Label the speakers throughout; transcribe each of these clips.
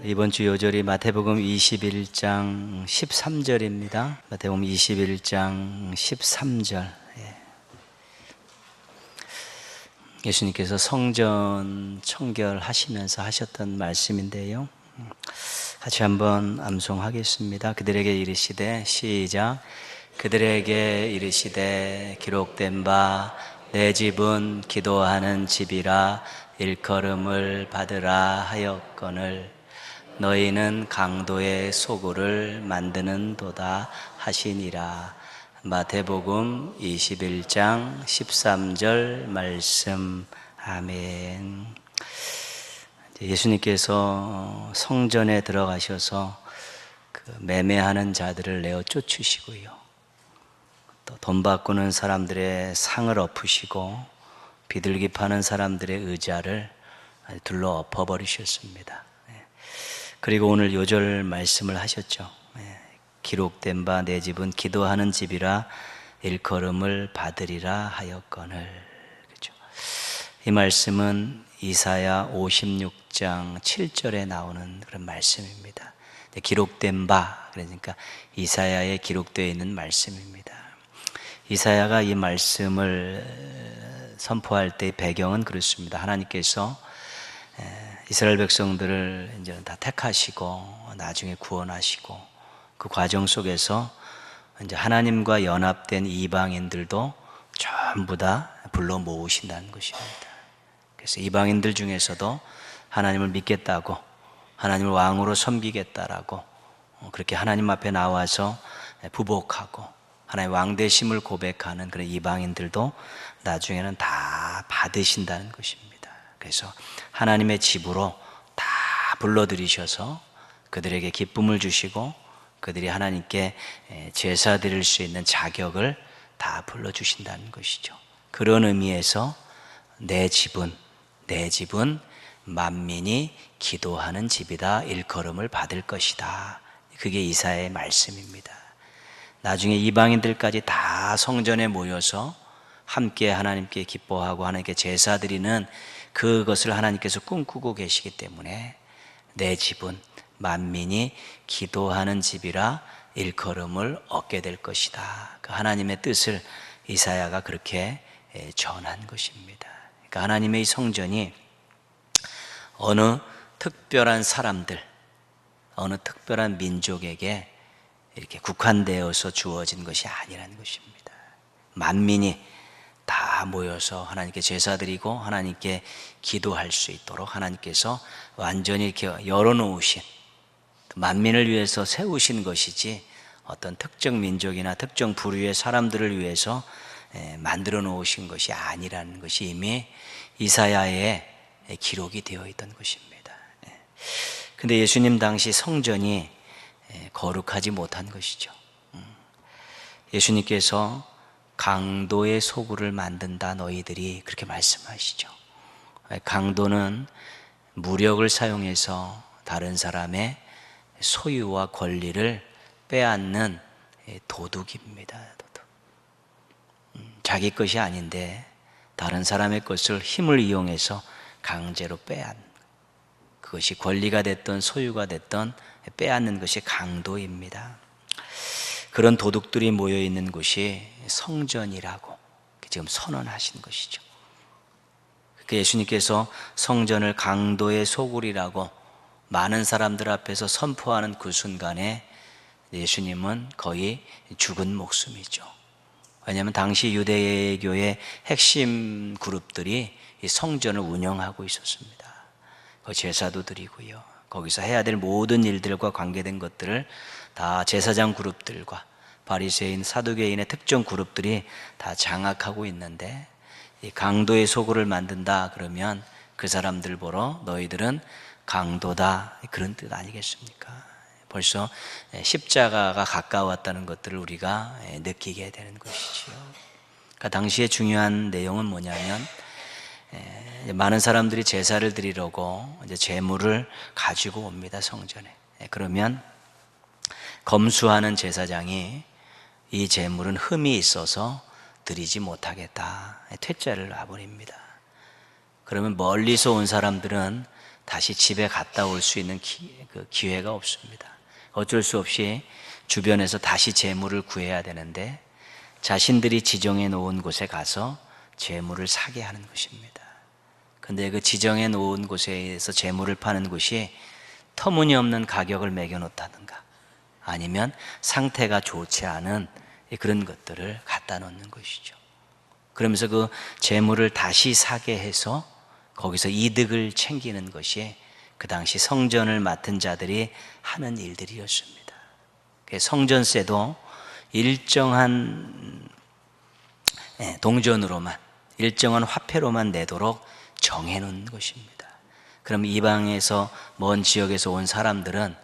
Speaker 1: 이번 주 요절이 마태복음 21장 13절입니다. 마태복음 21장 13절. 예수님께서 성전 청결하시면서 하셨던 말씀인데요. 같이 한번 암송하겠습니다. 그들에게 이르시되, 시작. 그들에게 이르시되 기록된 바 내 집은 기도하는 집이라 일컬음을 받으라 하였거늘 너희는 강도의 소굴을 만드는도다 하시니라. 마태복음 21장 13절 말씀. 아멘. 예수님께서 성전에 들어가셔서 그 매매하는 자들을 내어 쫓으시고요, 또 돈 바꾸는 사람들의 상을 엎으시고 비둘기 파는 사람들의 의자를 둘러 엎어버리셨습니다. 그리고 오늘 요절 말씀을 하셨죠. 기록된 바 내 집은 기도하는 집이라 일컬음을 받으리라 하였거늘. 그렇죠? 이 말씀은 이사야 56장 7절에 나오는 그런 말씀입니다. 기록된 바, 그러니까 이사야에 기록되어 있는 말씀입니다. 이사야가 이 말씀을 선포할 때의 배경은 그렇습니다. 하나님께서 이스라엘 백성들을 이제 다 택하시고 나중에 구원하시고 그 과정 속에서 이제 하나님과 연합된 이방인들도 전부 다 불러 모으신다는 것입니다. 그래서 이방인들 중에서도 하나님을 믿겠다고, 하나님을 왕으로 섬기겠다라고 그렇게 하나님 앞에 나와서 부복하고 하나님의 왕되심을 고백하는 그런 이방인들도 나중에는 다 받으신다는 것입니다. 그래서 하나님의 집으로 다 불러들이셔서 그들에게 기쁨을 주시고 그들이 하나님께 제사 드릴 수 있는 자격을 다 불러주신다는 것이죠. 그런 의미에서 내 집은 만민이 기도하는 집이다 일컬음을 받을 것이다. 그게 이사야의 말씀입니다. 나중에 이방인들까지 다 성전에 모여서 함께 하나님께 기뻐하고 하나님께 제사 드리는 그것을 하나님께서 꿈꾸고 계시기 때문에 내 집은 만민이 기도하는 집이라 일컬음을 얻게 될 것이다. 그 하나님의 뜻을 이사야가 그렇게 전한 것입니다. 그러니까 하나님의 성전이 어느 특별한 사람들, 어느 특별한 민족에게 이렇게 국한되어서 주어진 것이 아니라는 것입니다. 만민이 다 모여서 하나님께 제사드리고 하나님께 기도할 수 있도록 하나님께서 완전히 이렇게 열어놓으신, 만민을 위해서 세우신 것이지 어떤 특정 민족이나 특정 부류의 사람들을 위해서 만들어 놓으신 것이 아니라는 것이 이미 이사야에 기록이 되어 있던 것입니다. 근데 예수님 당시 성전이 거룩하지 못한 것이죠. 예수님께서 강도의 소굴을 만든다 너희들이 그렇게 말씀하시죠. 강도는 무력을 사용해서 다른 사람의 소유와 권리를 빼앗는 도둑입니다. 도둑. 자기 것이 아닌데 다른 사람의 것을 힘을 이용해서 강제로 빼앗는, 그것이 권리가 됐던 소유가 됐던 빼앗는 것이 강도입니다. 그런 도둑들이 모여있는 곳이 성전이라고 지금 선언하신 것이죠. 예수님께서 성전을 강도의 소굴이라고 많은 사람들 앞에서 선포하는 그 순간에 예수님은 거의 죽은 목숨이죠. 왜냐하면 당시 유대교의 핵심 그룹들이 이 성전을 운영하고 있었습니다. 그 제사도 드리고요, 거기서 해야 될 모든 일들과 관계된 것들을 다 제사장 그룹들과 바리새인, 사두개인의 특정 그룹들이 다 장악하고 있는데, 이 강도의 소굴을 만든다 그러면 그 사람들 보러 너희들은 강도다, 그런 뜻 아니겠습니까? 벌써 십자가가 가까웠다는 것들을 우리가 느끼게 되는 것이지요. 그러니까 당시에 중요한 내용은 뭐냐면, 많은 사람들이 제사를 드리려고 이제 제물을 가지고 옵니다, 성전에. 그러면 검수하는 제사장이 이 제물은 흠이 있어서 드리지 못하겠다, 퇴짜를 놔버립니다. 그러면 멀리서 온 사람들은 다시 집에 갔다 올 수 있는 기회가 없습니다. 어쩔 수 없이 주변에서 다시 재물을 구해야 되는데 자신들이 지정해 놓은 곳에 가서 재물을 사게 하는 것입니다. 근데 그 지정해 놓은 곳에서 재물을 파는 곳이 터무니없는 가격을 매겨 놓다든가 아니면 상태가 좋지 않은 그런 것들을 갖다 놓는 것이죠. 그러면서 그 재물을 다시 사게 해서 거기서 이득을 챙기는 것이 그 당시 성전을 맡은 자들이 하는 일들이었습니다. 성전세도 일정한 동전으로만, 일정한 화폐로만 내도록 정해놓은 것입니다. 그럼 이방에서 먼 지역에서 온 사람들은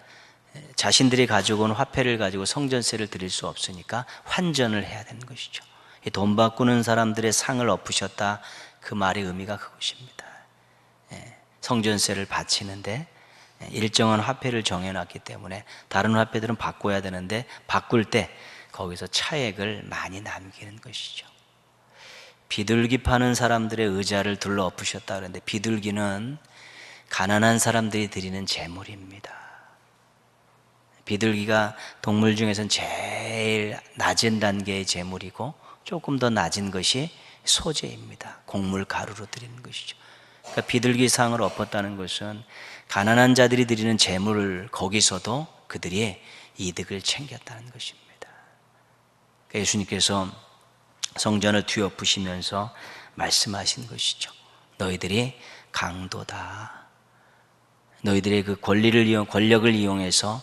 Speaker 1: 자신들이 가지고 온 화폐를 가지고 성전세를 드릴 수 없으니까 환전을 해야 되는 것이죠. 돈 바꾸는 사람들의 상을 엎으셨다, 그 말의 의미가 그것입니다. 성전세를 바치는데 일정한 화폐를 정해놨기 때문에 다른 화폐들은 바꿔야 되는데 바꿀 때 거기서 차액을 많이 남기는 것이죠. 비둘기 파는 사람들의 의자를 둘러 엎으셨다 그러는데 비둘기는 가난한 사람들이 드리는 재물입니다. 비둘기가 동물 중에서는 제일 낮은 단계의 재물이고 조금 더 낮은 것이 소재입니다. 곡물 가루로 드리는 것이죠. 그러니까 비둘기 상을 엎었다는 것은 가난한 자들이 드리는 재물을 거기서도 그들이 이득을 챙겼다는 것입니다. 그러니까 예수님께서 성전을 뒤엎으시면서 말씀하신 것이죠. 너희들이 강도다. 너희들의 그 권력을 이용해서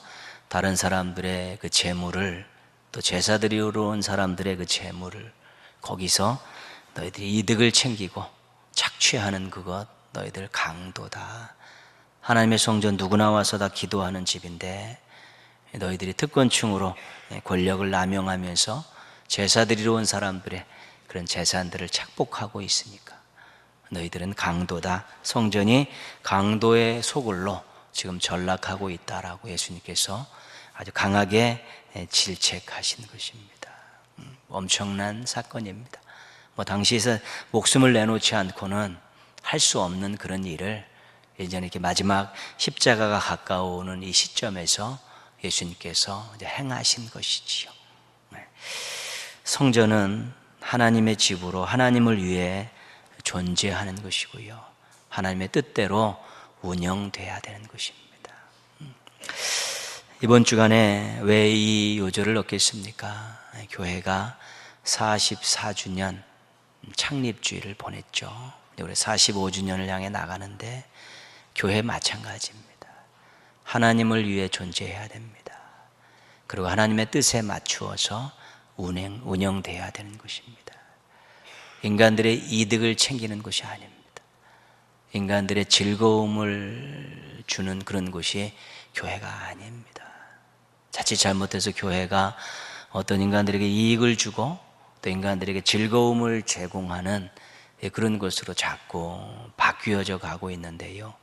Speaker 1: 다른 사람들의 그 재물을, 또 제사 드리러 온 사람들의 그 재물을 거기서 너희들이 이득을 챙기고 착취하는 그것, 너희들 강도다. 하나님의 성전 누구나 와서 다 기도하는 집인데 너희들이 특권층으로 권력을 남용하면서 제사 드리러 온 사람들의 그런 재산들을 착복하고 있으니까 너희들은 강도다. 성전이 강도의 소굴로 지금 전락하고 있다라고 예수님께서 아주 강하게 질책하신 것입니다. 엄청난 사건입니다. 당시에서 목숨을 내놓지 않고는 할 수 없는 그런 일을 이제 이렇게 마지막 십자가가 가까워오는 이 시점에서 예수님께서 이제 행하신 것이지요. 성전은 하나님의 집으로 하나님을 위해 존재하는 것이고요. 하나님의 뜻대로 운영돼야 되는 것입니다. 이번 주간에 왜 이 요절을 얻겠습니까? 교회가 44주년 창립주일을 보냈죠. 우리 45주년을 향해 나가는데 교회 마찬가지입니다. 하나님을 위해 존재해야 됩니다. 그리고 하나님의 뜻에 맞추어서 운영돼야 되는 것입니다. 인간들의 이득을 챙기는 것이 아닙니다. 인간들의 즐거움을 주는 그런 곳이 교회가 아닙니다. 자칫 잘못해서 교회가 어떤 인간들에게 이익을 주고 또 인간들에게 즐거움을 제공하는 그런 것으로 자꾸 바뀌어져 가고 있는데요.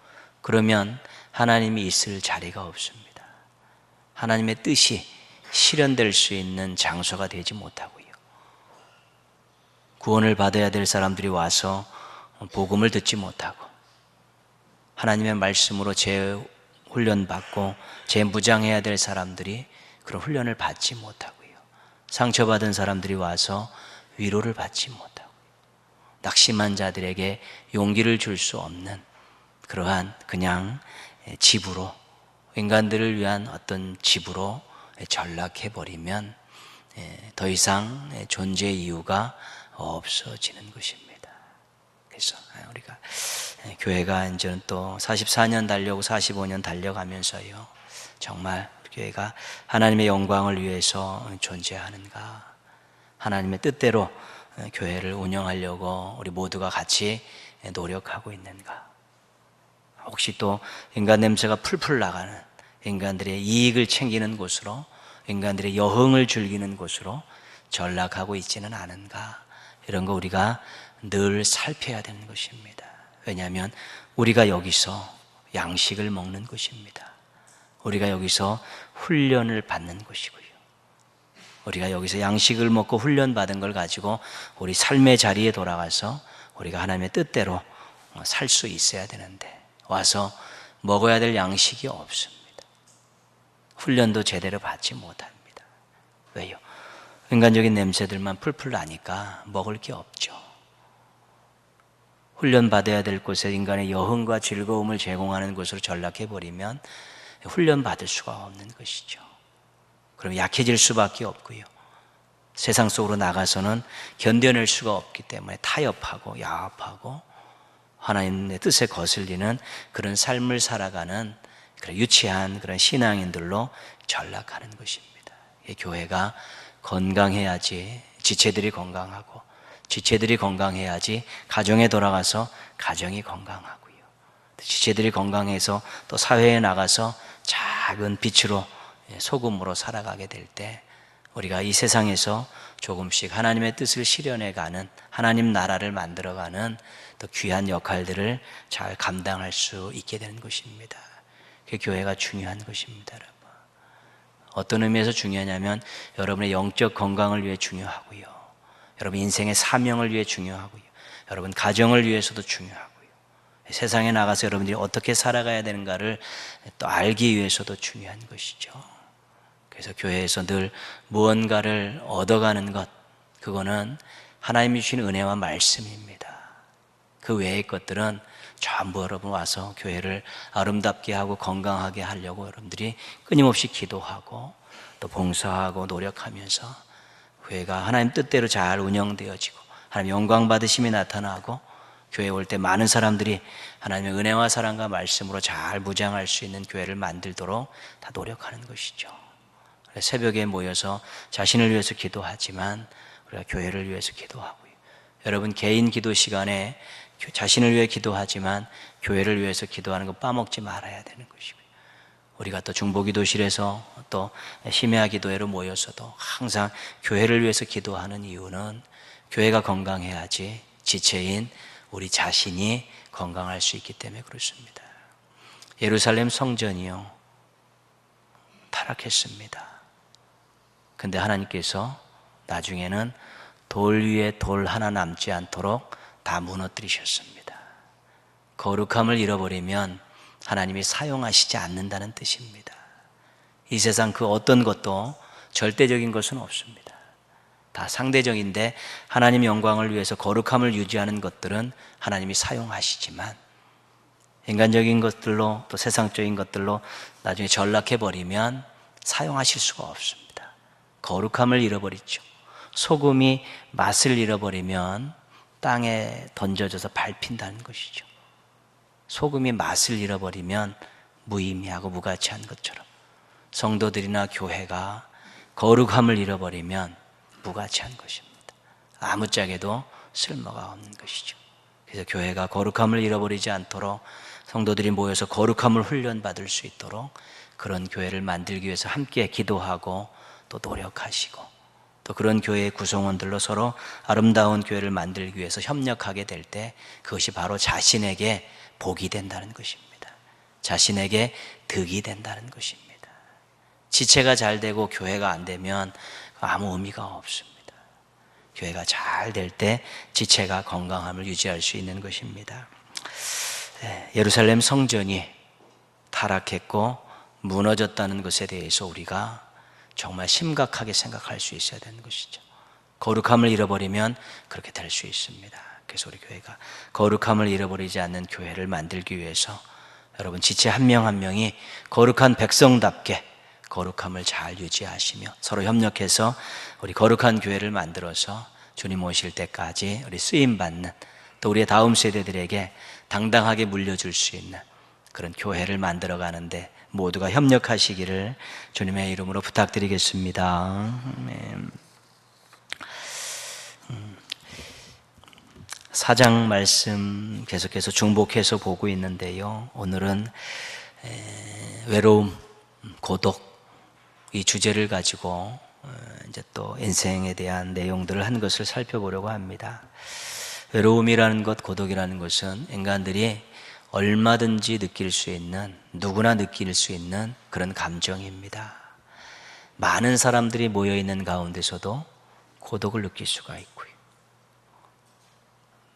Speaker 1: 그러면 하나님이 있을 자리가 없습니다. 하나님의 뜻이 실현될 수 있는 장소가 되지 못하고요. 구원을 받아야 될 사람들이 와서 복음을 듣지 못하고 하나님의 말씀으로 재훈련받고 재무장해야 될 사람들이 그런 훈련을 받지 못하고요. 상처받은 사람들이 와서 위로를 받지 못하고 낙심한 자들에게 용기를 줄 수 없는 그러한 그냥 집으로, 인간들을 위한 어떤 집으로 전락해버리면 더 이상 존재 이유가 없어지는 것입니다. 그래서 우리가 교회가 이제는 또 44년 달려고 45년 달려가면서요, 정말 교회가 하나님의 영광을 위해서 존재하는가, 하나님의 뜻대로 교회를 운영하려고 우리 모두가 같이 노력하고 있는가, 혹시 또 인간 냄새가 풀풀 나가는 인간들의 이익을 챙기는 곳으로, 인간들의 여흥을 즐기는 곳으로 전락하고 있지는 않은가, 이런 거 우리가 늘 살펴야 되는 것입니다. 왜냐하면 우리가 여기서 양식을 먹는 것입니다. 우리가 여기서 훈련을 받는 것이고요. 우리가 여기서 양식을 먹고 훈련받은 걸 가지고 우리 삶의 자리에 돌아가서 우리가 하나님의 뜻대로 살 수 있어야 되는데, 와서 먹어야 될 양식이 없습니다. 훈련도 제대로 받지 못합니다. 왜요? 인간적인 냄새들만 풀풀 나니까 먹을 게 없죠. 훈련받아야 될 곳에 인간의 여흥과 즐거움을 제공하는 곳으로 전락해버리면 훈련받을 수가 없는 것이죠. 그럼 약해질 수밖에 없고요. 세상 속으로 나가서는 견뎌낼 수가 없기 때문에 타협하고 야합하고 하나님의 뜻에 거슬리는 그런 삶을 살아가는 그런 유치한 그런 신앙인들로 전락하는 것입니다. 교회가 건강해야지 지체들이 건강하고, 지체들이 건강해야지 가정에 돌아가서 가정이 건강하고요. 지체들이 건강해서 또 사회에 나가서 작은 빛으로, 소금으로 살아가게 될 때 우리가 이 세상에서 조금씩 하나님의 뜻을 실현해가는, 하나님 나라를 만들어가는 또 귀한 역할들을 잘 감당할 수 있게 되는 것입니다. 그 교회가 중요한 것입니다, 여러분. 어떤 의미에서 중요하냐면 여러분의 영적 건강을 위해 중요하고요. 여러분 인생의 사명을 위해 중요하고요. 여러분 가정을 위해서도 중요하고요. 세상에 나가서 여러분들이 어떻게 살아가야 되는가를 또 알기 위해서도 중요한 것이죠. 그래서 교회에서 늘 무언가를 얻어가는 것, 그거는 하나님이 주신 은혜와 말씀입니다. 그 외의 것들은 전부 여러분 와서 교회를 아름답게 하고 건강하게 하려고 여러분들이 끊임없이 기도하고 또 봉사하고 노력하면서 교회가 하나님 뜻대로 잘 운영되어지고 하나님 영광 받으심이 나타나고 교회에 올 때 많은 사람들이 하나님의 은혜와 사랑과 말씀으로 잘 무장할 수 있는 교회를 만들도록 다 노력하는 것이죠. 새벽에 모여서 자신을 위해서 기도하지만 우리가 교회를 위해서 기도하고요. 여러분 개인 기도 시간에 자신을 위해 기도하지만 교회를 위해서 기도하는 거 빠먹지 말아야 되는 것이고요. 우리가 또 중보기도실에서 또 심야 기도회로 모여서도 항상 교회를 위해서 기도하는 이유는 교회가 건강해야지 지체인 우리 자신이 건강할 수 있기 때문에 그렇습니다. 예루살렘 성전이요, 타락했습니다. 근데 하나님께서 나중에는 돌 위에 돌 하나 남지 않도록 다 무너뜨리셨습니다. 거룩함을 잃어버리면 하나님이 사용하시지 않는다는 뜻입니다. 이 세상 그 어떤 것도 절대적인 것은 없습니다. 다 상대적인데 하나님 영광을 위해서 거룩함을 유지하는 것들은 하나님이 사용하시지만 인간적인 것들로 또 세상적인 것들로 나중에 전락해버리면 사용하실 수가 없습니다. 거룩함을 잃어버리죠. 소금이 맛을 잃어버리면 땅에 던져져서 밟힌다는 것이죠. 소금이 맛을 잃어버리면 무의미하고 무가치한 것처럼 성도들이나 교회가 거룩함을 잃어버리면 무가치한 것입니다. 아무짝에도 쓸모가 없는 것이죠. 그래서 교회가 거룩함을 잃어버리지 않도록 성도들이 모여서 거룩함을 훈련받을 수 있도록 그런 교회를 만들기 위해서 함께 기도하고 또 노력하시고 또 그런 교회의 구성원들로 서로 아름다운 교회를 만들기 위해서 협력하게 될 때 그것이 바로 자신에게 복이 된다는 것입니다. 자신에게 득이 된다는 것입니다. 지체가 잘 되고 교회가 안 되면 아무 의미가 없습니다. 교회가 잘 될 때 지체가 건강함을 유지할 수 있는 것입니다. 예루살렘 성전이 타락했고 무너졌다는 것에 대해서 우리가 정말 심각하게 생각할 수 있어야 되는 것이죠. 거룩함을 잃어버리면 그렇게 될 수 있습니다. 그래서 우리 교회가 거룩함을 잃어버리지 않는 교회를 만들기 위해서 여러분 지체 한 명 한 명이 거룩한 백성답게 거룩함을 잘 유지하시며 서로 협력해서 우리 거룩한 교회를 만들어서 주님 오실 때까지 우리 쓰임받는 또 우리의 다음 세대들에게 당당하게 물려줄 수 있는 그런 교회를 만들어가는데 모두가 협력하시기를 주님의 이름으로 부탁드리겠습니다. 아멘. 4장 말씀 계속해서 중복해서 보고 있는데요. 오늘은 외로움, 고독 이 주제를 가지고 이제 또 인생에 대한 내용들을 한 것을 살펴보려고 합니다. 외로움이라는 것, 고독이라는 것은 인간들이 얼마든지 느낄 수 있는, 누구나 느낄 수 있는 그런 감정입니다. 많은 사람들이 모여있는 가운데서도 고독을 느낄 수가 있고요.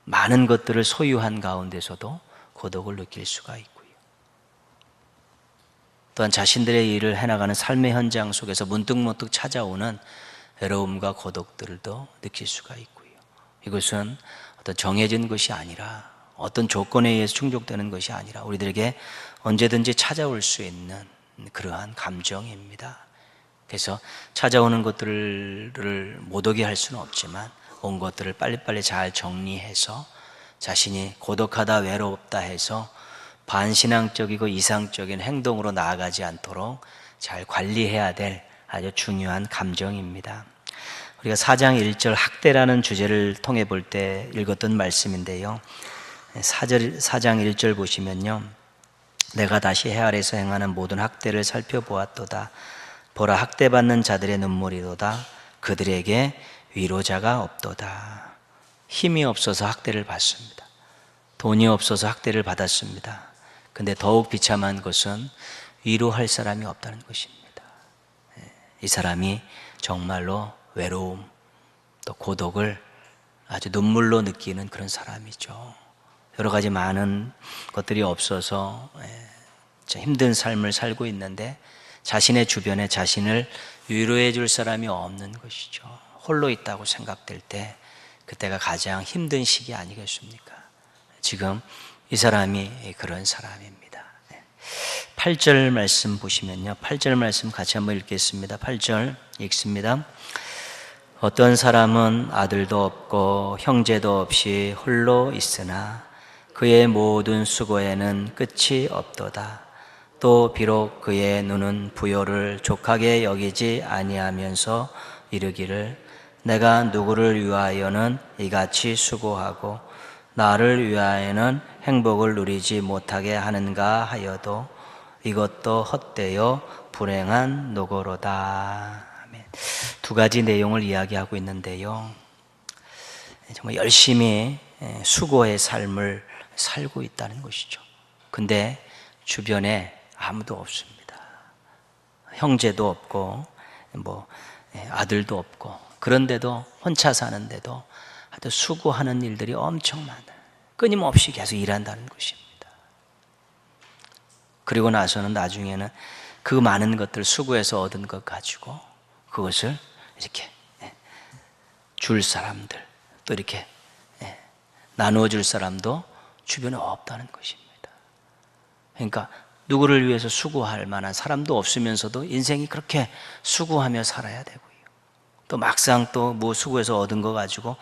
Speaker 1: 많은 것들을 소유한 가운데서도 고독을 느낄 수가 있고요. 또한 자신들의 일을 해나가는 삶의 현장 속에서 문득문득 찾아오는 외로움과 고독들도 느낄 수가 있고요. 이것은 어떤 정해진 것이 아니라, 어떤 조건에 의해서 충족되는 것이 아니라 우리들에게 언제든지 찾아올 수 있는 그러한 감정입니다. 그래서 찾아오는 것들을 못 오게 할 수는 없지만 온 것들을 빨리빨리 잘 정리해서 자신이 고독하다, 외롭다 해서 반신앙적이고 이상적인 행동으로 나아가지 않도록 잘 관리해야 될 아주 중요한 감정입니다. 우리가 4장 1절 학대라는 주제를 통해 볼 때 읽었던 말씀인데요, 4장 1절 보시면요, 내가 다시 해 아래에서 행하는 모든 학대를 살펴보았도다. 보라, 학대받는 자들의 눈물이로다. 그들에게 위로자가 없도다. 힘이 없어서 학대를 받습니다. 돈이 없어서 학대를 받았습니다. 근데 더욱 비참한 것은 위로할 사람이 없다는 것입니다. 이 사람이 정말로 외로움, 또 고독을 아주 눈물로 느끼는 그런 사람이죠. 여러 가지 많은 것들이 없어서 힘든 삶을 살고 있는데 자신의 주변에 자신을 위로해 줄 사람이 없는 것이죠. 홀로 있다고 생각될 때 그때가 가장 힘든 시기 아니겠습니까? 지금 이 사람이 그런 사람입니다. 8절 말씀 보시면요, 8절 말씀 같이 한번 읽겠습니다. 8절 읽습니다. 어떤 사람은 아들도 없고 형제도 없이 홀로 있으나 그의 모든 수고에는 끝이 없도다. 또 비록 그의 눈은 부요를 족하게 여기지 아니하면서 이르기를 내가 누구를 위하여는 이같이 수고하고 나를 위하여는 행복을 누리지 못하게 하는가 하여도 이것도 헛되어 불행한 노고로다. 아멘. 두 가지 내용을 이야기하고 있는데요, 정말 열심히 수고의 삶을 살고 있다는 것이죠. 근데 주변에 아무도 없습니다. 형제도 없고 아들도 없고, 그런데도 혼자 사는데도 하여튼 수고하는 일들이 엄청 많아요. 끊임없이 계속 일한다는 것입니다. 그리고 나중에는 그 많은 것들, 수고해서 얻은 것 가지고 그것을 이렇게 줄 사람들, 또 이렇게 나누어 줄 사람도 주변에 없다는 것입니다. 그러니까 누구를 위해서 수고할 만한 사람도 없으면서도 인생이 그렇게 수고하며 살아야 되고요, 또 막상 또 뭐 수고해서 얻은 거 가지고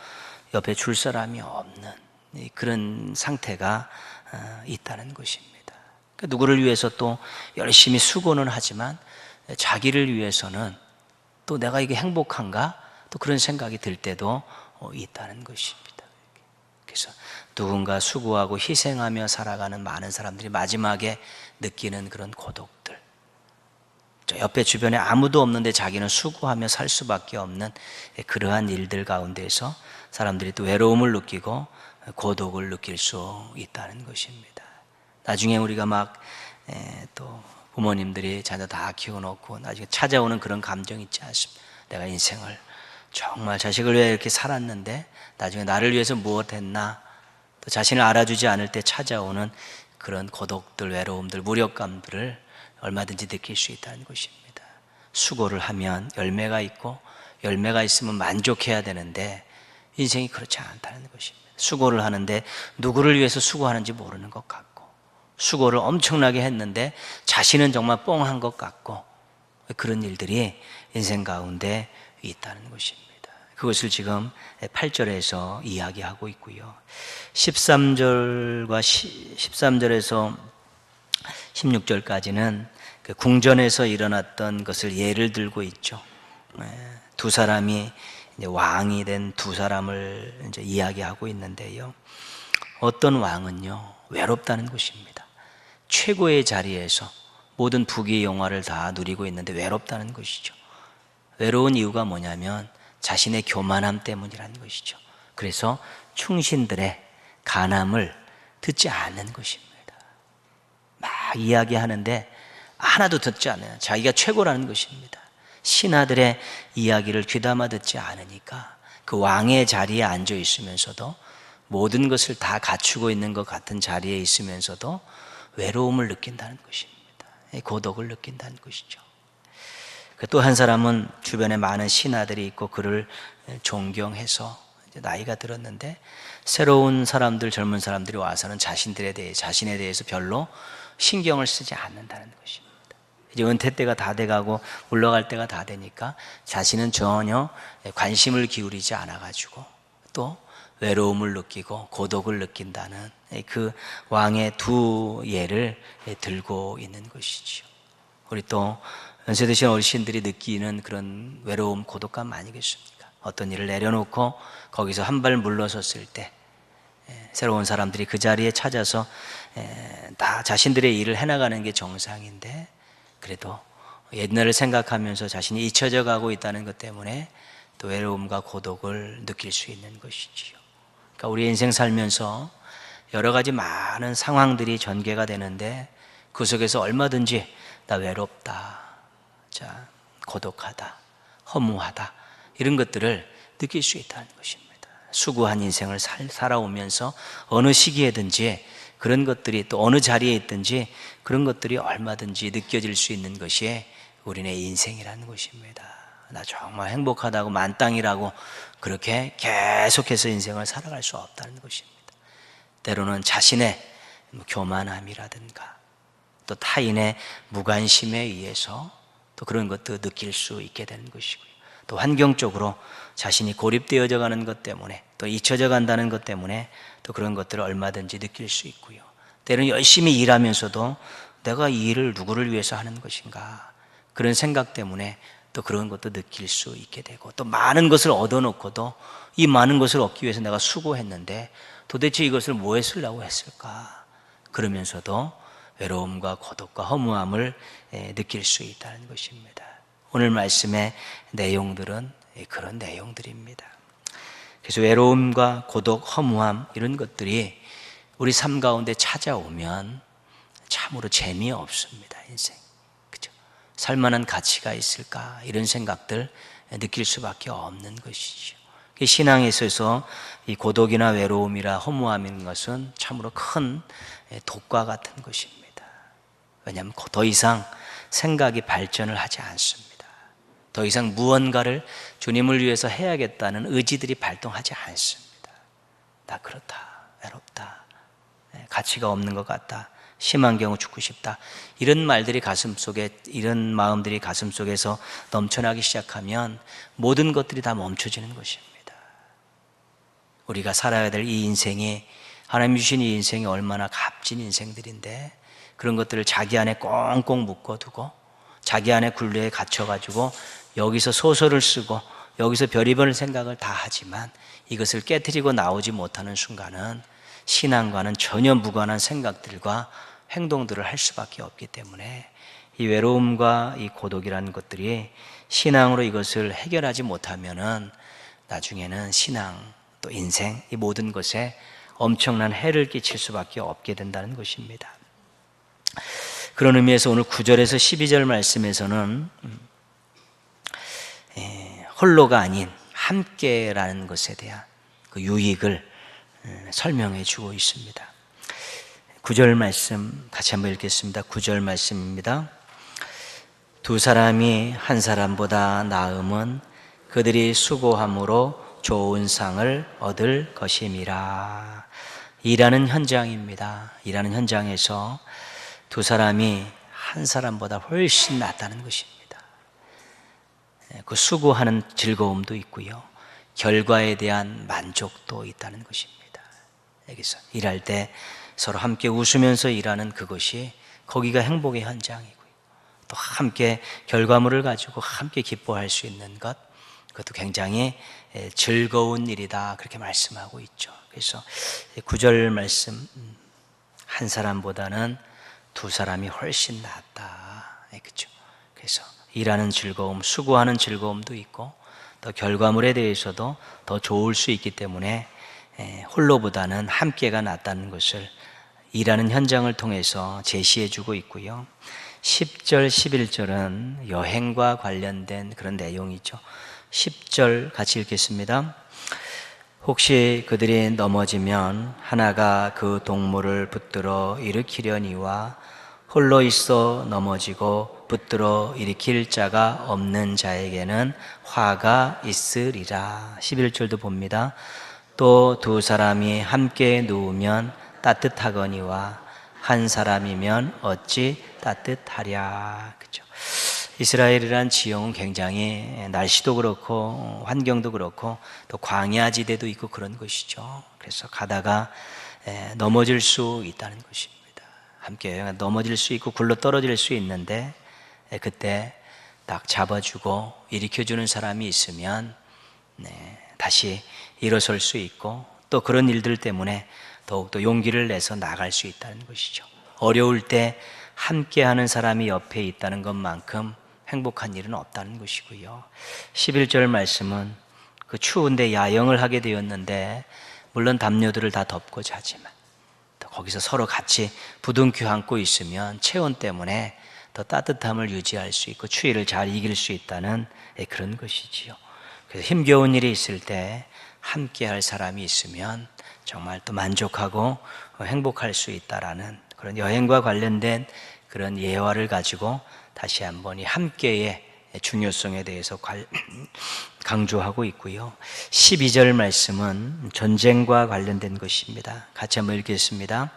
Speaker 1: 옆에 줄 사람이 없는 그런 상태가 있다는 것입니다. 그러니까 누구를 위해서 또 열심히 수고는 하지만 자기를 위해서는 또 내가 이게 행복한가? 또 그런 생각이 들 때도 있다는 것입니다. 그래서 누군가 수고하고 희생하며 살아가는 많은 사람들이 마지막에 느끼는 그런 고독들, 옆에 주변에 아무도 없는데 자기는 수고하며 살 수밖에 없는 그러한 일들 가운데서 사람들이 또 외로움을 느끼고 고독을 느낄 수 있다는 것입니다. 나중에 우리가 또 부모님들이 자녀 다 키워놓고 나중에 찾아오는 그런 감정 있지 않습니까? 내가 인생을 정말 자식을 위해 이렇게 살았는데 나중에 나를 위해서 무엇 했나, 또 자신을 알아주지 않을 때 찾아오는 그런 고독들, 외로움들, 무력감들을 얼마든지 느낄 수 있다는 것입니다. 수고를 하면 열매가 있고, 열매가 있으면 만족해야 되는데 인생이 그렇지 않다는 것입니다. 수고를 하는데 누구를 위해서 수고하는지 모르는 것 같고, 수고를 엄청나게 했는데 자신은 정말 뻥한 것 같고, 그런 일들이 인생 가운데 있다는 것입니다. 그것을 지금 8절에서 이야기하고 있고요, 13절에서 16절까지는 그 궁전에서 일어났던 것을 예를 들고 있죠. 두 사람이 이제 왕이 된 두 사람을 이제 이야기하고 있는데요, 어떤 왕은요 외롭다는 것입니다. 최고의 자리에서 모든 부귀 영화를 다 누리고 있는데 외롭다는 것이죠. 외로운 이유가 뭐냐면 자신의 교만함 때문이라는 것이죠. 그래서 충신들의 간함을 듣지 않는 것입니다. 막 이야기하는데 하나도 듣지 않아요. 자기가 최고라는 것입니다. 신하들의 이야기를 귀담아 듣지 않으니까 그 왕의 자리에 앉아 있으면서도, 모든 것을 다 갖추고 있는 것 같은 자리에 있으면서도 외로움을 느낀다는 것입니다. 고독을 느낀다는 것이죠. 또 한 사람은 주변에 많은 신하들이 있고 그를 존경해서 나이가 들었는데 새로운 사람들, 젊은 사람들이 와서는 자신에 대해서 별로 신경을 쓰지 않는다는 것입니다. 이제 은퇴 때가 다 돼가고 물러갈 때가 다 되니까 자신은 전혀 관심을 기울이지 않아가지고 또 외로움을 느끼고 고독을 느낀다는 그 왕의 두 예를 들고 있는 것이죠. 우리 또 연세 드신 어르신들이 느끼는 그런 외로움, 고독감 아니겠습니까? 어떤 일을 내려놓고 거기서 한 발 물러섰을 때 새로운 사람들이 그 자리에 찾아서 다 자신들의 일을 해나가는 게 정상인데 그래도 옛날을 생각하면서 자신이 잊혀져 가고 있다는 것 때문에 또 외로움과 고독을 느낄 수 있는 것이지요. 그러니까 우리 인생 살면서 여러 가지 많은 상황들이 전개가 되는데 그 속에서 얼마든지 나 외롭다, 자, 고독하다, 허무하다 이런 것들을 느낄 수 있다는 것입니다. 수고한 인생을 살아오면서 어느 시기에든지 그런 것들이 또 어느 자리에 있든지 그런 것들이 얼마든지 느껴질 수 있는 것이 우리네 인생이라는 것입니다. 나 정말 행복하다고 만땅이라고 그렇게 계속해서 인생을 살아갈 수 없다는 것입니다. 때로는 자신의 교만함이라든가 또 타인의 무관심에 의해서 또 그런 것도 느낄 수 있게 되는 것이고요. 또 환경적으로 자신이 고립되어져 가는 것 때문에 또 잊혀져 간다는 것 때문에 또 그런 것들을 얼마든지 느낄 수 있고요. 때로는 열심히 일하면서도 내가 이 일을 누구를 위해서 하는 것인가 그런 생각 때문에 또 그런 것도 느낄 수 있게 되고 또 많은 것을 얻어놓고도 이 많은 것을 얻기 위해서 내가 수고했는데 도대체 이것을 뭐에 쓰려고 했을까 그러면서도 외로움과 고독과 허무함을 느낄 수 있다는 것입니다. 오늘 말씀의 내용들은 그런 내용들입니다. 그래서 외로움과 고독, 허무함 이런 것들이 우리 삶 가운데 찾아오면 참으로 재미없습니다. 인생, 그죠? 살만한 가치가 있을까 이런 생각들 느낄 수밖에 없는 것이죠. 신앙에 있어서 이 고독이나 외로움이나 허무함인 것은 참으로 큰 독과 같은 것입니다. 왜냐하면 더 이상 생각이 발전을 하지 않습니다. 더 이상 무언가를 주님을 위해서 해야겠다는 의지들이 발동하지 않습니다. 나 그렇다, 외롭다, 가치가 없는 것 같다, 심한 경우 죽고 싶다 이런 말들이 가슴속에 이런 마음들이 가슴속에서 넘쳐나기 시작하면 모든 것들이 다 멈춰지는 것입니다. 우리가 살아야 될 이 인생이 하나님 주신 이 인생이 얼마나 값진 인생들인데 그런 것들을 자기 안에 꽁꽁 묶어두고 자기 안에 굴레에 갇혀가지고 여기서 소설을 쓰고 여기서 별의별 생각을 다 하지만 이것을 깨트리고 나오지 못하는 순간은 신앙과는 전혀 무관한 생각들과 행동들을 할 수밖에 없기 때문에 이 외로움과 이 고독이라는 것들이 신앙으로 이것을 해결하지 못하면은 나중에는 신앙 또 인생 이 모든 것에 엄청난 해를 끼칠 수밖에 없게 된다는 것입니다. 그런 의미에서 오늘 9절에서 12절 말씀에서는 홀로가 아닌 함께라는 것에 대한 그 유익을 설명해 주고 있습니다. 9절 말씀 같이 한번 읽겠습니다. 9절 말씀입니다. 두 사람이 한 사람보다 나음은 그들이 수고함으로 좋은 상을 얻을 것임이라. 일하는 현장입니다. 일하는 현장에서 두 사람이 한 사람보다 훨씬 낫다는 것입니다. 그 수고하는 즐거움도 있고요. 결과에 대한 만족도 있다는 것입니다. 여기서 일할 때 서로 함께 웃으면서 일하는 그것이 거기가 행복의 현장이고요. 또 함께 결과물을 가지고 함께 기뻐할 수 있는 것, 그것도 굉장히 즐거운 일이다 그렇게 말씀하고 있죠. 그래서 9절 말씀 한 사람보다는 두 사람이 훨씬 낫다. 그렇죠? 그래서 일하는 즐거움, 수고하는 즐거움도 있고 또 결과물에 대해서도 더 좋을 수 있기 때문에 홀로보다는 함께가 낫다는 것을 일하는 현장을 통해서 제시해 주고 있고요. 10절, 11절은 여행과 관련된 그런 내용이죠. 10절 같이 읽겠습니다. 혹시 그들이 넘어지면 하나가 그 동물을 붙들어 일으키려니와 홀로 있어 넘어지고 붙들어 일으킬 자가 없는 자에게는 화가 있으리라. 11절도 봅니다. 또 두 사람이 함께 누우면 따뜻하거니와 한 사람이면 어찌 따뜻하랴. 그죠? 이스라엘이란 지형은 굉장히 날씨도 그렇고 환경도 그렇고 또 광야지대도 있고 그런 것이죠. 그래서 가다가 넘어질 수 있다는 것입니다. 함께 넘어질 수 있고 굴러 떨어질 수 있는데 그때 딱 잡아주고 일으켜주는 사람이 있으면 다시 일어설 수 있고 또 그런 일들 때문에 더욱더 용기를 내서 나갈 수 있다는 것이죠. 어려울 때 함께하는 사람이 옆에 있다는 것만큼 행복한 일은 없다는 것이고요. 11절 말씀은 그 추운데 야영을 하게 되었는데 물론 담요들을 다 덮고 자지만 또 거기서 서로 같이 부둥켜 안고 있으면 체온 때문에 더 따뜻함을 유지할 수 있고 추위를 잘 이길 수 있다는 그런 것이지요. 그래서 힘겨운 일이 있을 때 함께할 사람이 있으면 정말 또 만족하고 행복할 수 있다라는 그런 여행과 관련된 그런 예화를 가지고 다시 한번 이 함께의 중요성에 대해서 강조하고 있고요. 12절 말씀은 전쟁과 관련된 것입니다. 같이 한번 읽겠습니다.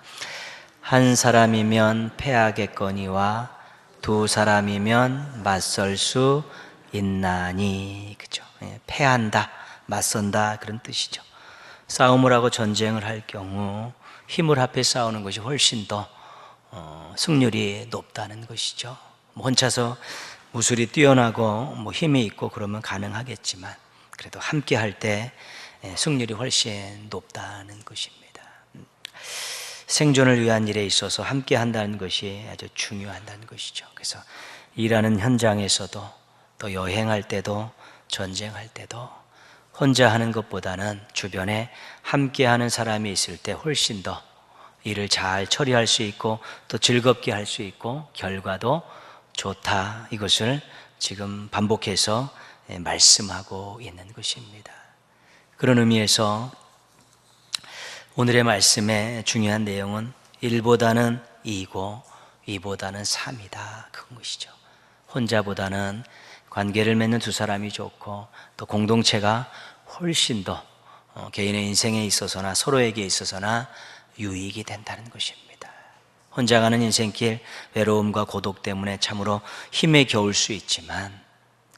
Speaker 1: 한 사람이면 패하겠거니와 두 사람이면 맞설 수 있나니. 그죠? 패한다, 맞선다 그런 뜻이죠. 싸움을 하고 전쟁을 할 경우 힘을 합해 싸우는 것이 훨씬 더 승률이 높다는 것이죠. 혼자서 무술이 뛰어나고 힘이 있고 그러면 가능하겠지만 그래도 함께 할 때 승률이 훨씬 높다는 것입니다. 생존을 위한 일에 있어서 함께 한다는 것이 아주 중요하다는 것이죠. 그래서 일하는 현장에서도 또 여행할 때도 전쟁할 때도 혼자 하는 것보다는 주변에 함께 하는 사람이 있을 때 훨씬 더 일을 잘 처리할 수 있고 또 즐겁게 할 수 있고 결과도 좋다. 이것을 지금 반복해서 말씀하고 있는 것입니다. 그런 의미에서 오늘의 말씀의 중요한 내용은 1보다는 2고 2보다는 3이다. 그런 것이죠. 혼자보다는 관계를 맺는 두 사람이 좋고 또 공동체가 훨씬 더 개인의 인생에 있어서나 서로에게 있어서나 유익이 된다는 것입니다. 혼자 가는 인생길 외로움과 고독 때문에 참으로 힘에 겨울 수 있지만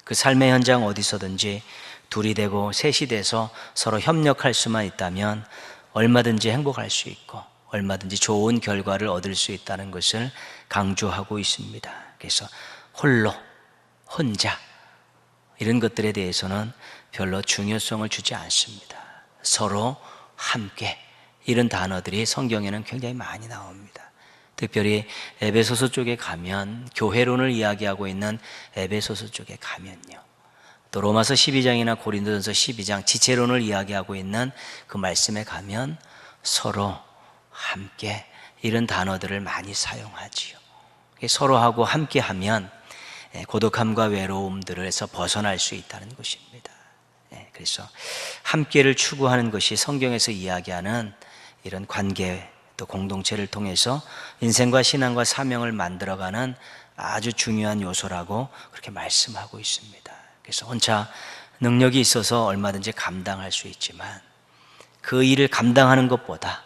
Speaker 1: 그 삶의 현장 어디서든지 둘이 되고 셋이 돼서 서로 협력할 수만 있다면 얼마든지 행복할 수 있고 얼마든지 좋은 결과를 얻을 수 있다는 것을 강조하고 있습니다. 그래서 홀로, 혼자 이런 것들에 대해서는 별로 중요성을 주지 않습니다. 서로 함께 이런 단어들이 성경에는 굉장히 많이 나옵니다. 특별히 에베소서 쪽에 가면 교회론을 이야기하고 있는 에베소서 쪽에 가면요. 또 로마서 12장이나 고린도전서 12장 지체론을 이야기하고 있는 그 말씀에 가면 서로 함께 이런 단어들을 많이 사용하지요. 서로하고 함께하면 고독함과 외로움들에서 벗어날 수 있다는 것입니다. 그래서 함께를 추구하는 것이 성경에서 이야기하는 이런 관계 또 공동체를 통해서 인생과 신앙과 사명을 만들어가는 아주 중요한 요소라고 그렇게 말씀하고 있습니다. 그래서 혼자 능력이 있어서 얼마든지 감당할 수 있지만 그 일을 감당하는 것보다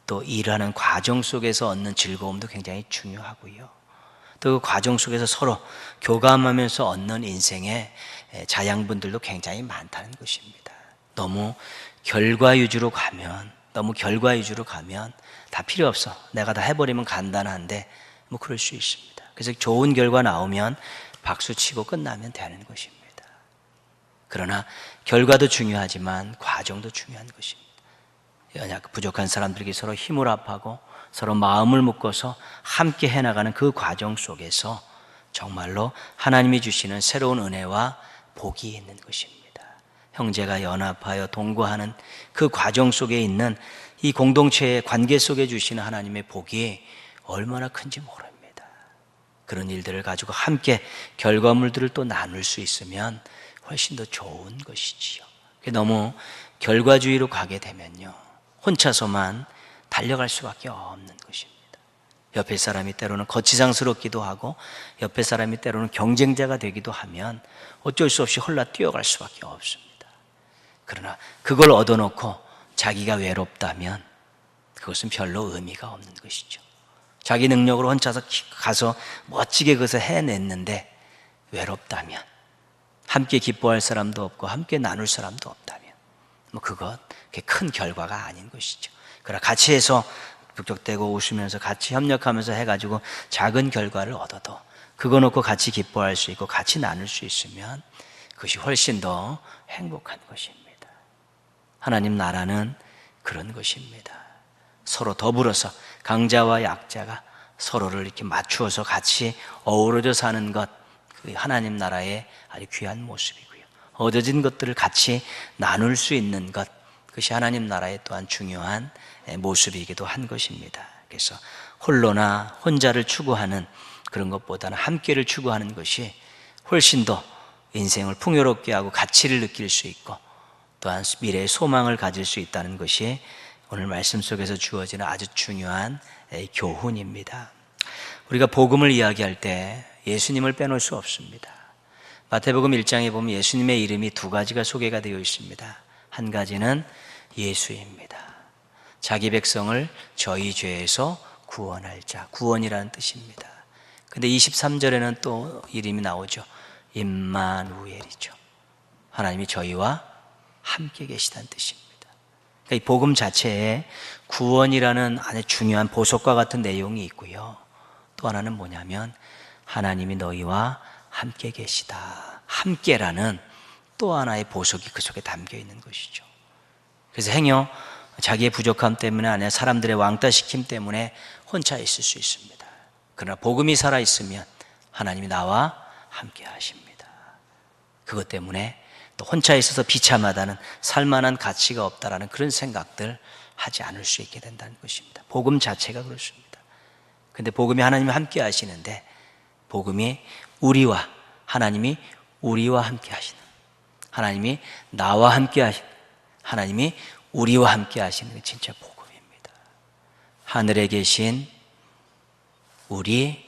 Speaker 1: 또 일하는 과정 속에서 얻는 즐거움도 굉장히 중요하고요. 또 그 과정 속에서 서로 교감하면서 얻는 인생의 자양분들도 굉장히 많다는 것입니다. 너무 결과 위주로 가면 다 필요 없어. 내가 다 해버리면 간단한데 그럴 수 있습니다. 그래서 좋은 결과 나오면 박수 치고 끝나면 되는 것입니다. 그러나 결과도 중요하지만 과정도 중요한 것입니다. 연약 부족한 사람들에게 서로 힘을 합하고 서로 마음을 묶어서 함께 해나가는 그 과정 속에서 정말로 하나님이 주시는 새로운 은혜와 복이 있는 것입니다. 형제가 연합하여 동거하는 그 과정 속에 있는 이 공동체의 관계 속에 주시는 하나님의 복이 얼마나 큰지 모릅니다. 그런 일들을 가지고 함께 결과물들을 또 나눌 수 있으면 훨씬 더 좋은 것이지요. 너무 결과주의로 가게 되면요 혼자서만 달려갈 수밖에 없는 것입니다. 옆에 사람이 때로는 거치장스럽기도 하고 옆에 사람이 때로는 경쟁자가 되기도 하면 어쩔 수 없이 홀라 뛰어갈 수밖에 없습니다. 그러나 그걸 얻어놓고 자기가 외롭다면 그것은 별로 의미가 없는 것이죠. 자기 능력으로 혼자서 가서 멋지게 그것을 해냈는데 외롭다면, 함께 기뻐할 사람도 없고 함께 나눌 사람도 없다면 그것 큰 결과가 아닌 것이죠. 그러나 같이 해서 북적대고 웃으면서 같이 협력하면서 해가지고 작은 결과를 얻어도 그거 놓고 같이 기뻐할 수 있고 같이 나눌 수 있으면 그것이 훨씬 더 행복한 것입니다. 하나님 나라는 그런 것입니다. 서로 더불어서 강자와 약자가 서로를 이렇게 맞추어서 같이 어우러져 사는 것, 그 하나님 나라의 아주 귀한 모습이고요. 얻어진 것들을 같이 나눌 수 있는 것, 그것이 하나님 나라의 또한 중요한 모습이기도 한 것입니다. 그래서 홀로나 혼자를 추구하는 그런 것보다는 함께를 추구하는 것이 훨씬 더 인생을 풍요롭게 하고 가치를 느낄 수 있고 또한 미래의 소망을 가질 수 있다는 것이 오늘 말씀 속에서 주어지는 아주 중요한 교훈입니다. 우리가 복음을 이야기할 때 예수님을 빼놓을 수 없습니다. 마태복음 1장에 보면 예수님의 이름이 두 가지가 소개가 되어 있습니다. 한 가지는 예수입니다. 자기 백성을 저희 죄에서 구원할 자, 구원이라는 뜻입니다. 근데 23절에는 또 이름이 나오죠. 임마누엘이죠. 하나님이 저희와 함께 계시다는 뜻입니다. 그러니까 이 복음 자체에 구원이라는 아주 중요한 보석과 같은 내용이 있고요. 또 하나는 뭐냐면 하나님이 너희와 함께 계시다. 함께라는 또 하나의 보석이 그 속에 담겨 있는 것이죠. 그래서 행여 자기의 부족함 때문에 아니라 사람들의 왕따시킴 때문에 혼자 있을 수 있습니다. 그러나 복음이 살아있으면 하나님이 나와 함께 하십니다. 그것 때문에 또 혼자 있어서 비참하다는, 살만한 가치가 없다라는 그런 생각들 하지 않을 수 있게 된다는 것입니다. 복음 자체가 그렇습니다. 근데 복음이 하나님이 함께 하시는데 복음이 우리와, 하나님이 우리와 함께 하시는, 하나님이 나와 함께 하시는, 하나님이 우리와 함께 하시는 게 진짜 복음입니다. 하늘에 계신 우리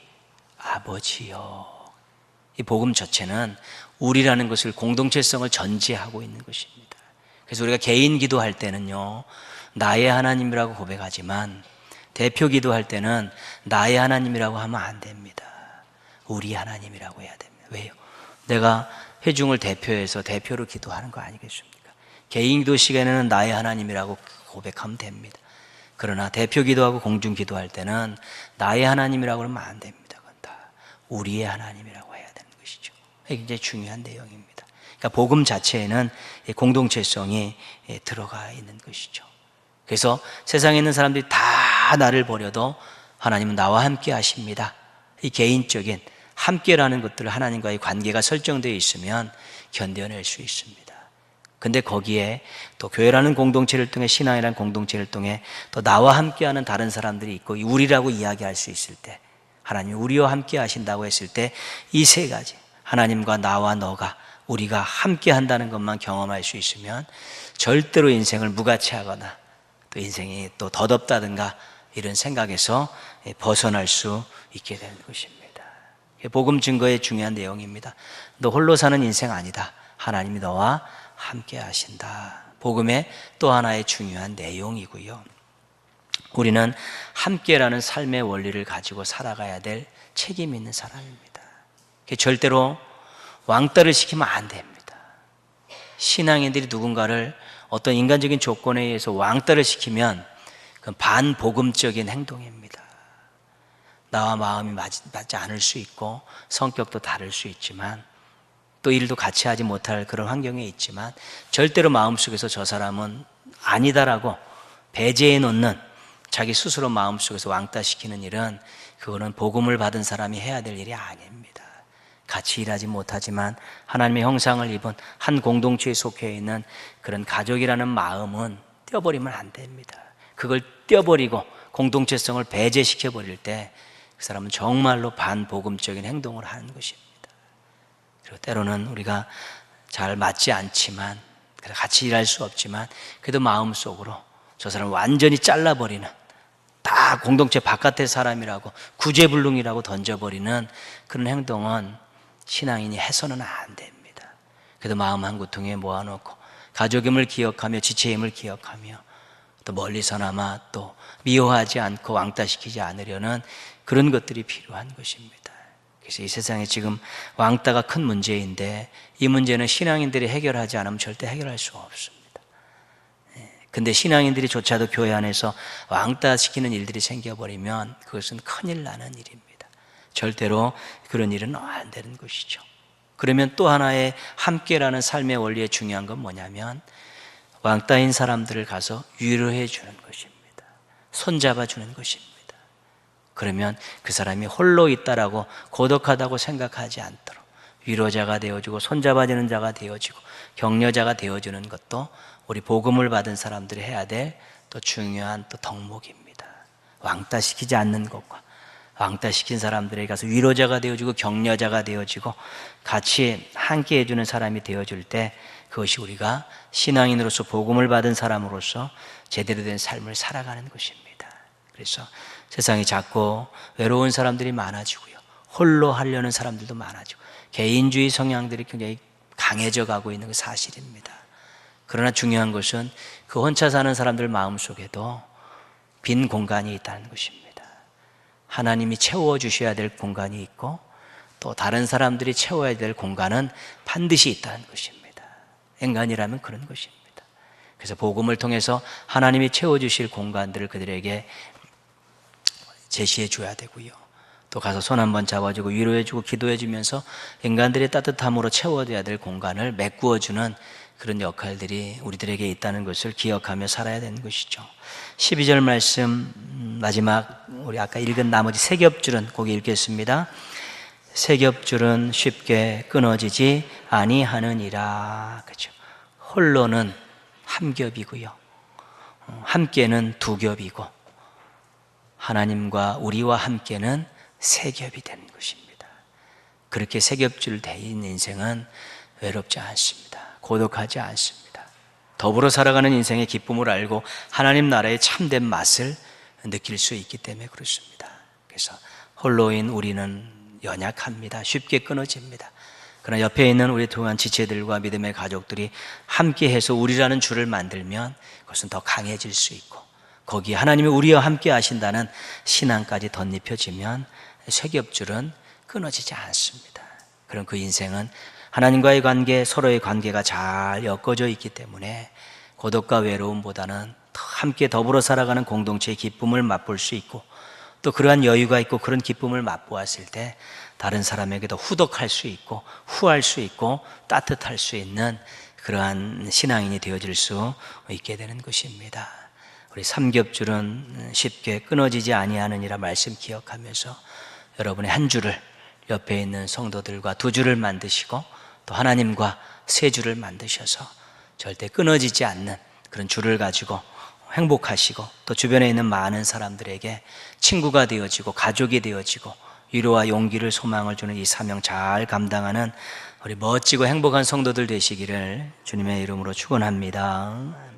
Speaker 1: 아버지요. 이 복음 자체는 우리라는 것을, 공동체성을 전제하고 있는 것입니다. 그래서 우리가 개인 기도할 때는요, 나의 하나님이라고 고백하지만 대표 기도할 때는 나의 하나님이라고 하면 안 됩니다. 우리 하나님이라고 해야 됩니다. 왜요? 내가 회중을 대표해서 대표로 기도하는 거 아니겠습니까? 개인 기도 시간에는 나의 하나님이라고 고백하면 됩니다. 그러나 대표 기도하고 공중 기도할 때는 나의 하나님이라고 하면 안 됩니다. 그건 다 우리의 하나님이라고 해야 되는 것이죠. 이게 굉장히 중요한 내용입니다. 그러니까 복음 자체에는 공동체성이 들어가 있는 것이죠. 그래서 세상에 있는 사람들이 다 나를 버려도 하나님은 나와 함께 하십니다. 이 개인적인 함께라는 것들을 하나님과의 관계가 설정되어 있으면 견뎌낼 수 있습니다. 근데 거기에 또 교회라는 공동체를 통해, 신앙이라는 공동체를 통해 또 나와 함께하는 다른 사람들이 있고 우리라고 이야기할 수 있을 때, 하나님이 우리와 함께 하신다고 했을 때 이 세 가지, 하나님과 나와 너가, 우리가 함께 한다는 것만 경험할 수 있으면 절대로 인생을 무가치하거나 또 인생이 또 덧없다든가 이런 생각에서 벗어날 수 있게 되는 것입니다. 복음 증거의 중요한 내용입니다. 너 홀로 사는 인생 아니다. 하나님이 너와 함께 하신다. 복음의 또 하나의 중요한 내용이고요. 우리는 함께라는 삶의 원리를 가지고 살아가야 될 책임이 있는 사람입니다. 절대로 왕따를 시키면 안 됩니다. 신앙인들이 누군가를 어떤 인간적인 조건에 의해서 왕따를 시키면 그건 반복음적인 행동입니다. 나와 마음이 맞지 않을 수 있고 성격도 다를 수 있지만 또 일도 같이 하지 못할 그런 환경에 있지만 절대로 마음속에서 저 사람은 아니다라고 배제해 놓는, 자기 스스로 마음속에서 왕따시키는 일은, 그거는 복음을 받은 사람이 해야 될 일이 아닙니다. 같이 일하지 못하지만 하나님의 형상을 입은 한 공동체에 속해 있는 그런 가족이라는 마음은 떼어버리면 안 됩니다. 그걸 떼어버리고 공동체성을 배제시켜 버릴 때 그 사람은 정말로 반복음적인 행동을 하는 것입니다. 그리고 때로는 우리가 잘 맞지 않지만, 같이 일할 수 없지만 그래도 마음속으로 저 사람을 완전히 잘라버리는, 다 공동체 바깥의 사람이라고 구제불능이라고 던져버리는 그런 행동은 신앙인이 해서는 안 됩니다. 그래도 마음 한 구통에 모아놓고 가족임을 기억하며 지체임을 기억하며 또 멀리서나마 또 미워하지 않고 왕따시키지 않으려는 그런 것들이 필요한 것입니다. 그래서 이 세상에 지금 왕따가 큰 문제인데 이 문제는 신앙인들이 해결하지 않으면 절대 해결할 수가 없습니다. 근데 신앙인들이 조차도 교회 안에서 왕따시키는 일들이 생겨버리면 그것은 큰일 나는 일입니다. 절대로 그런 일은 안 되는 것이죠. 그러면 또 하나의 함께라는 삶의 원리에 중요한 건 뭐냐면 왕따인 사람들을 가서 위로해 주는 것입니다. 손잡아 주는 것입니다. 그러면 그 사람이 홀로 있다라고 고독하다고 생각하지 않도록 위로자가 되어주고 손잡아주는 자가 되어지고 격려자가 되어주는 것도 우리 복음을 받은 사람들이 해야 될 또 중요한 또 덕목입니다. 왕따시키지 않는 것과 왕따시킨 사람들에게 가서 위로자가 되어주고 격려자가 되어지고 같이 함께 해주는 사람이 되어줄 때 그것이 우리가 신앙인으로서 복음을 받은 사람으로서 제대로 된 삶을 살아가는 것입니다. 그래서 세상이 자꾸 외로운 사람들이 많아지고요, 홀로 하려는 사람들도 많아지고 개인주의 성향들이 굉장히 강해져 가고 있는 게 사실입니다. 그러나 중요한 것은 그 혼자 사는 사람들 마음속에도 빈 공간이 있다는 것입니다. 하나님이 채워주셔야 될 공간이 있고 또 다른 사람들이 채워야 될 공간은 반드시 있다는 것입니다. 인간이라면 그런 것입니다. 그래서 복음을 통해서 하나님이 채워주실 공간들을 그들에게 제시해 줘야 되고요, 또 가서 손 한번 잡아주고 위로해주고 기도해주면서 인간들의 따뜻함으로 채워줘야 될 공간을 메꾸어주는 그런 역할들이 우리들에게 있다는 것을 기억하며 살아야 되는 것이죠. 12절 말씀 마지막 우리 아까 읽은 나머지 세 겹줄은 거기 읽겠습니다. 세 겹줄은 쉽게 끊어지지 아니하느니라. 그렇죠. 홀로는 한 겹이고요, 함께는 두 겹이고 하나님과 우리와 함께는 세 겹이 되는 것입니다. 그렇게 세 겹줄 되는 인생은 외롭지 않습니다. 고독하지 않습니다. 더불어 살아가는 인생의 기쁨을 알고 하나님 나라의 참된 맛을 느낄 수 있기 때문에 그렇습니다. 그래서 홀로인 우리는 연약합니다. 쉽게 끊어집니다. 그러나 옆에 있는 우리 동안 지체들과 믿음의 가족들이 함께해서 우리라는 줄을 만들면 그것은 더 강해질 수 있고 거기에 하나님이 우리와 함께 하신다는 신앙까지 덧입혀지면 세 겹줄은 끊어지지 않습니다. 그럼 그 인생은 하나님과의 관계, 서로의 관계가 잘 엮어져 있기 때문에 고독과 외로움보다는 함께 더불어 살아가는 공동체의 기쁨을 맛볼 수 있고 또 그러한 여유가 있고 그런 기쁨을 맛보았을 때 다른 사람에게도 후덕할 수 있고 후할 수 있고 따뜻할 수 있는 그러한 신앙인이 되어질 수 있게 되는 것입니다. 우리 삼겹줄은 쉽게 끊어지지 아니하느니라 말씀 기억하면서 여러분의 한 줄을 옆에 있는 성도들과 두 줄을 만드시고 또 하나님과 세 줄을 만드셔서 절대 끊어지지 않는 그런 줄을 가지고 행복하시고 또 주변에 있는 많은 사람들에게 친구가 되어지고 가족이 되어지고 위로와 용기를 소망을 주는 이 사명 잘 감당하는 우리 멋지고 행복한 성도들 되시기를 주님의 이름으로 축원합니다.